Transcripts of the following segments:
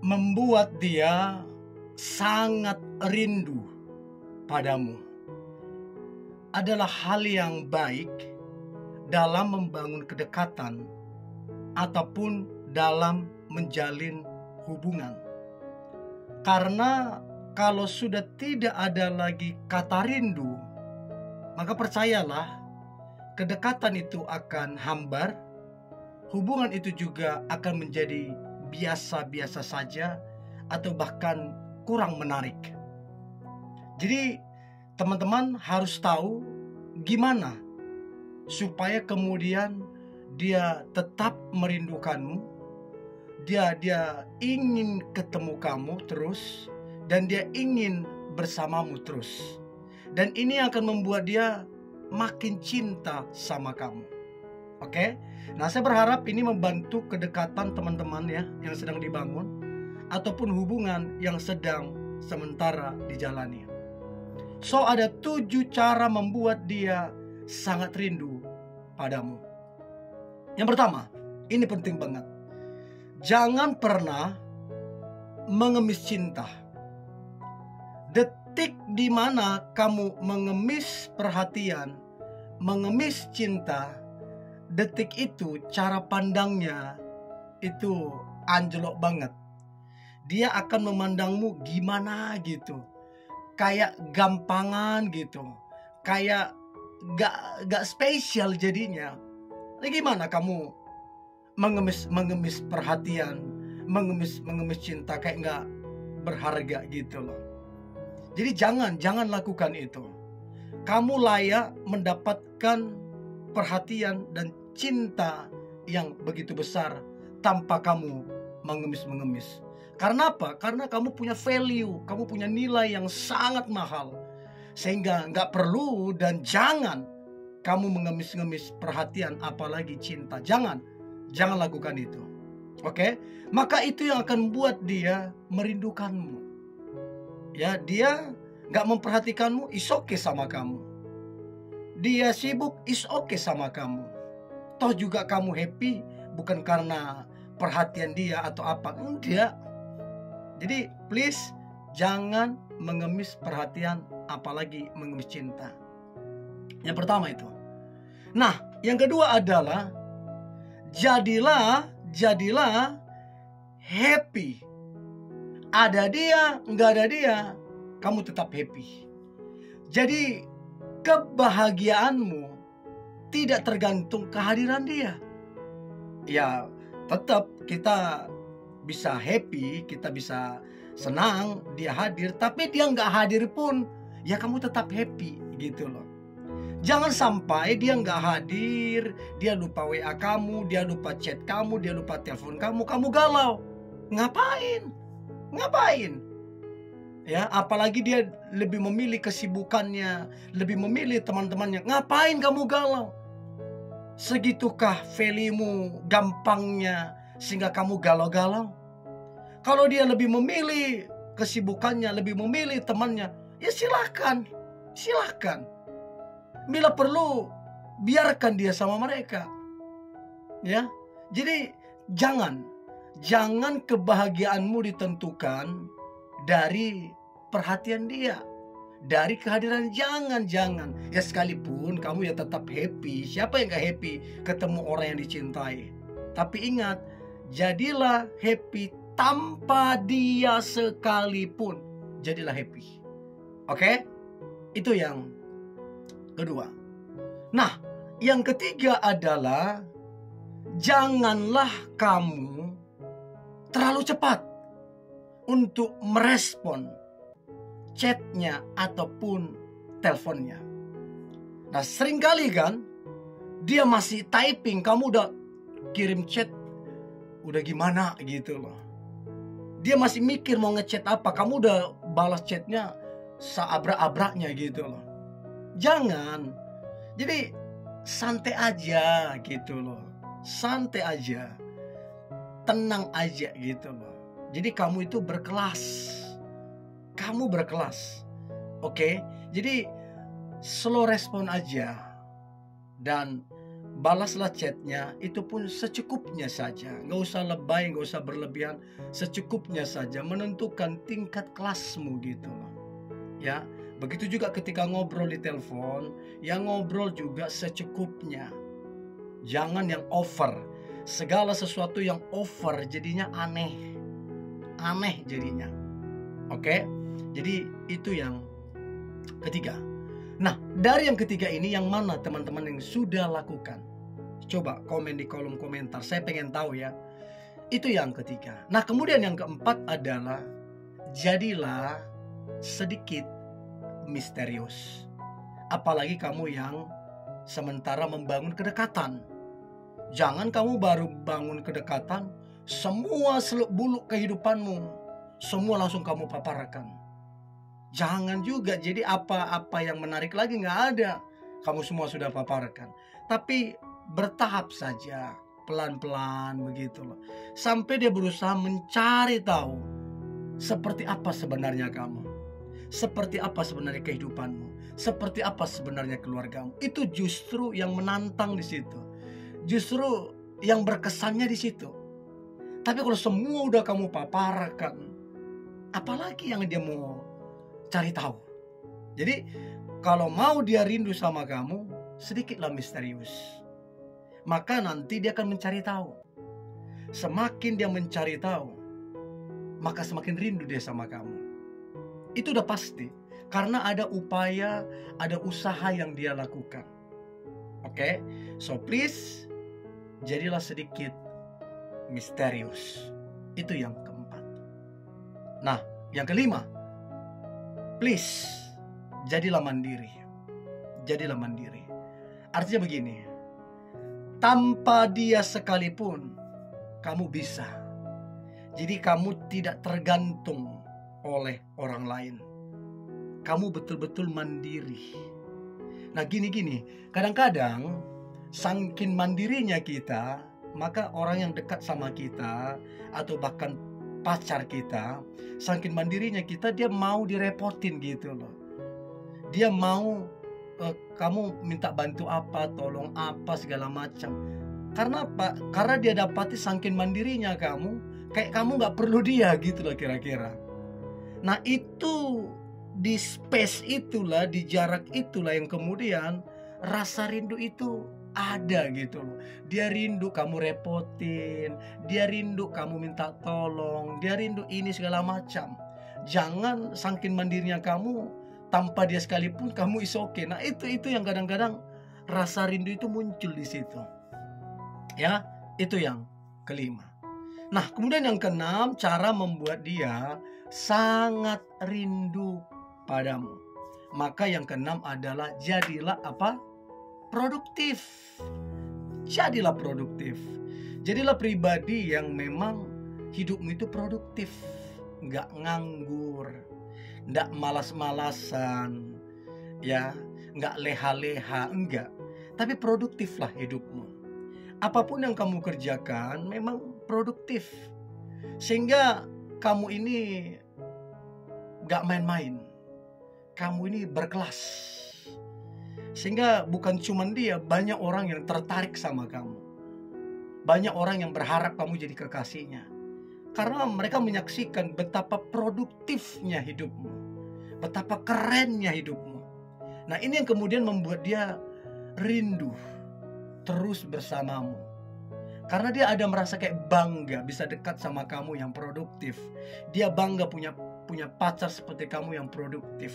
membuat dia sangat rindu padamu adalah hal yang baik dalam membangun kedekatan ataupun dalam menjalin hubungan. Karena kalau sudah tidak ada lagi kata rindu, maka percayalah, kedekatan itu akan hambar, hubungan itu juga akan menjadi biasa-biasa saja atau bahkan kurang menarik. Jadi teman-teman harus tahu gimana supaya kemudian dia tetap merindukanmu, dia ingin ketemu kamu terus, dan dia ingin bersamamu terus. Dan ini akan membuat dia makin cinta sama kamu. Oke? Nah, saya berharap ini membantu kedekatan teman-teman ya yang sedang dibangun ataupun hubungan yang sedang sementara dijalani. So, ada 7 cara membuat dia sangat rindu padamu. Yang pertama, ini penting banget. Jangan pernah mengemis cinta. Detik di mana kamu mengemis perhatian, mengemis cinta, detik itu cara pandangnya itu anjlok banget. Dia akan memandangmu gimana gitu, kayak gampangan gitu, kayak gak spesial jadinya. Gimana kamu mengemis perhatian, mengemis cinta, kayak gak berharga gitu loh. Jadi jangan lakukan itu. Kamu layak mendapatkan perhatian dan cinta yang begitu besar tanpa kamu mengemis. Karena apa? Karena kamu punya value, kamu punya nilai yang sangat mahal. Sehingga nggak perlu dan jangan kamu mengemis-ngemis perhatian apalagi cinta. Jangan lakukan itu. Oke? Maka itu yang akan membuat dia merindukanmu. Ya, dia nggak memperhatikanmu, is okay sama kamu. Dia sibuk, is okay sama kamu. Toh juga kamu happy bukan karena perhatian dia atau apa, enggak. Jadi please jangan mengemis perhatian apalagi mengemis cinta. Yang pertama itu. Nah, yang kedua adalah jadilah happy. Ada dia, nggak ada dia, kamu tetap happy. Jadi kebahagiaanmu tidak tergantung kehadiran dia. Ya, tetap kita bisa happy, kita bisa senang dia hadir, tapi dia nggak hadir pun, ya kamu tetap happy gitu loh. Jangan sampai dia nggak hadir, dia lupa WA kamu, dia lupa chat kamu, dia lupa telepon kamu galau. Ngapain? Ya, apalagi dia lebih memilih kesibukannya, lebih memilih teman-temannya. Ngapain kamu galau? Segitukah value-mu gampangnya sehingga kamu galau-galau? Kalau dia lebih memilih kesibukannya, lebih memilih temannya, ya silakan. Bila perlu, biarkan dia sama mereka. Ya. Jadi jangan kebahagiaanmu ditentukan dari perhatian dia, dari kehadiran. Jangan. Ya sekalipun kamu ya tetap happy. Siapa yang gak happy ketemu orang yang dicintai? Tapi ingat, jadilah happy tanpa dia sekalipun. Jadilah happy. Oke? Itu yang kedua. Nah, yang ketiga adalah janganlah kamu terlalu cepat untuk merespon chatnya ataupun teleponnya. Nah, seringkali kan dia masih typing, kamu udah kirim chat, udah gimana gitu loh. Dia masih mikir mau ngechat apa, kamu udah balas chatnya seabrak-abraknya gitu loh. Jangan. Jadi santai aja gitu loh. Santai aja. Tenang aja gitu loh. Jadi kamu itu berkelas. Kamu berkelas. Oke? Jadi slow respon aja. Dan balaslah chatnya, itu pun secukupnya saja. Nggak usah lebay, nggak usah berlebihan, secukupnya saja, menentukan tingkat kelasmu gitu loh. Ya, begitu juga ketika ngobrol di telepon, yang ngobrol juga secukupnya. Jangan yang over. Segala sesuatu yang over jadinya aneh. Aneh jadinya. Oke? Jadi itu yang ketiga. Nah, dari yang ketiga ini yang mana teman-teman yang sudah lakukan? Coba komen di kolom komentar, saya pengen tahu ya. Itu yang ketiga. Nah, kemudian yang keempat adalah jadilah sedikit misterius. Apalagi kamu yang sementara membangun kedekatan. Jangan kamu baru bangun kedekatan, semua seluk-beluk kehidupanmu, semua langsung kamu paparkan. Jangan juga, jadi apa-apa yang menarik lagi nggak ada. Kamu semua sudah paparkan. Tapi bertahap saja, pelan-pelan begitu loh. Sampai dia berusaha mencari tahu seperti apa sebenarnya kamu. Seperti apa sebenarnya kehidupanmu. Seperti apa sebenarnya keluargamu. Itu justru yang menantang di situ. Justru yang berkesannya di situ. Tapi kalau semua udah kamu paparkan, apalagi yang dia mau cari tahu. Jadi kalau mau dia rindu sama kamu, sedikitlah misterius. Maka nanti dia akan mencari tahu. Semakin dia mencari tahu, maka semakin rindu dia sama kamu. Itu udah pasti. Karena ada upaya, ada usaha yang dia lakukan. Oke? So please, jadilah sedikit misterius. Itu yang keempat. Nah, yang kelima, please, jadilah mandiri. Jadilah mandiri. Artinya begini, tanpa dia sekalipun, kamu bisa. Jadi kamu tidak tergantung oleh orang lain. Kamu betul-betul mandiri. Nah gini, kadang-kadang saking mandirinya kita, maka orang yang dekat sama kita atau bahkan pacar kita, saking mandirinya kita, dia mau direpotin gitu loh. Dia mau kamu minta bantu apa, tolong apa, segala macam. Karena apa? Karena dia dapati saking mandirinya kamu, kayak kamu gak perlu dia gitu loh kira-kira. Nah itu, di space itulah, di jarak itulah yang kemudian rasa rindu itu ada gitu loh. Dia rindu kamu repotin, dia rindu kamu minta tolong, dia rindu ini segala macam. Jangan saking mandirinya kamu, tanpa dia sekalipun kamu is okay. Nah itu yang kadang-kadang rasa rindu itu muncul di situ. Ya, itu yang kelima. Nah kemudian yang keenam, cara membuat dia sangat rindu padamu. Maka yang keenam adalah jadilah apa? Produktif. Jadilah produktif. Jadilah pribadi yang memang hidupmu itu produktif. Nggak nganggur, nggak malas-malasan, ya, nggak leha-leha, enggak. Tapi produktiflah hidupmu. Apapun yang kamu kerjakan memang produktif. Sehingga kamu ini nggak main-main. Kamu ini berkelas. Sehingga bukan cuma dia, banyak orang yang tertarik sama kamu. Banyak orang yang berharap kamu jadi kekasihnya. Karena mereka menyaksikan betapa produktifnya hidupmu. Betapa kerennya hidupmu. Nah ini yang kemudian membuat dia rindu terus bersamamu. Karena dia ada merasa kayak bangga bisa dekat sama kamu yang produktif. Dia bangga punya pacar seperti kamu yang produktif.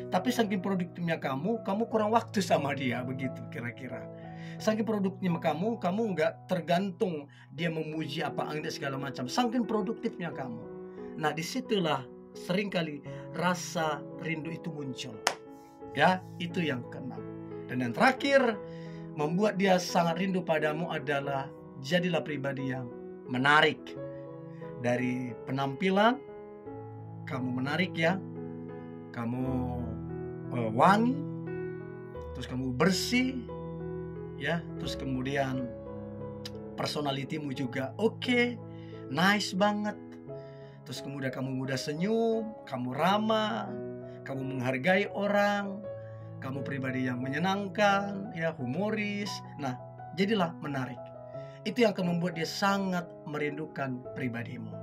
Tapi saking produktifnya kamu kurang waktu sama dia, begitu kira-kira. Saking produktifnya kamu nggak tergantung dia memuji apa enggak segala macam. Saking produktifnya kamu. Nah disitulah seringkali rasa rindu itu muncul. Ya, itu yang keenam. Dan yang terakhir, membuat dia sangat rindu padamu adalah jadilah pribadi yang menarik. Dari penampilan, kamu menarik ya. Kamu wangi, terus kamu bersih, ya. Terus kemudian personalitimu juga oke, nice banget. Terus kemudian kamu mudah senyum, kamu ramah, kamu menghargai orang, kamu pribadi yang menyenangkan, ya, humoris. Nah, Jadilah menarik. Itu yang akan membuat dia sangat merindukan pribadimu.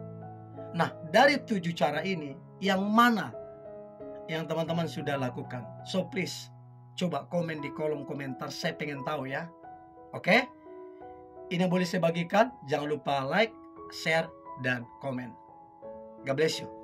Nah, dari 7 cara ini, yang mana yang teman-teman sudah lakukan? So please, coba komen di kolom komentar, saya pengen tahu ya. Oke? Ini yang boleh saya bagikan. Jangan lupa like, share, dan komen. God bless you.